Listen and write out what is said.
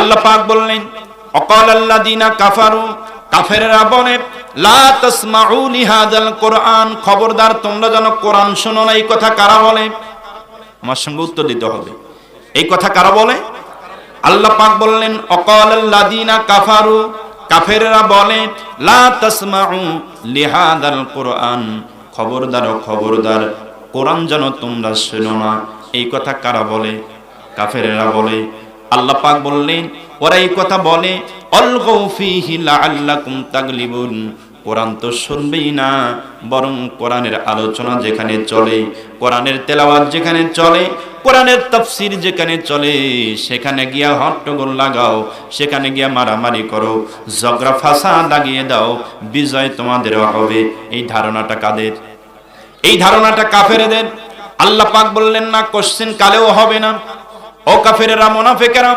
আল্লাহ পাক বললেন অকালাল্লাযিনা কাফারু, কাফেররা বলে লা তাসমাউ লিহাযাল কোরআন, খবরদার তোমরা যেন কোরআন শোনো না। এই কথা কারা বলে? আমার সঙ্গে উত্তর দিতে হবে। এই কথা কারা বলে? আল্লাহ পাক বললেন অকালাল্লাযিনা কাফারু, কাফেররা বলে লা তাসমাউ লিহাযাল কোরআন, খবরদার খবরদার কোরআন যেন তোমরা শোনো না। এই কথা কারা বলে? কাফেররা বলে। আল্লাহ পাক বললেন ওরা এই কথা বলে অলগাউ ফীহি লাআল্লাকুম তাগলিবুন, কোরআন তো শুনবেই না, বরং কোরআনের আলোচনা যেখানে চলে, কোরআনের তেলাওয়াত যেখানে চলে, কোরআনের তাফসীর যেখানে চলে, সেখানে গিয়া হট্টগোল লাগাও, সেখানে গিয়া মারামারি করো, ঝগড়া ফাসাদ লাগিয়ে দাও, বিজয় তোমাদের হবে। এই ধারণাটা কাদের? এই ধারণাটা কাফেরদের। আল্লাহ পাক বললেন না, কোশ্চেন কালেও হবে না। ও কাফেরেরা, মুনাফিকেরা,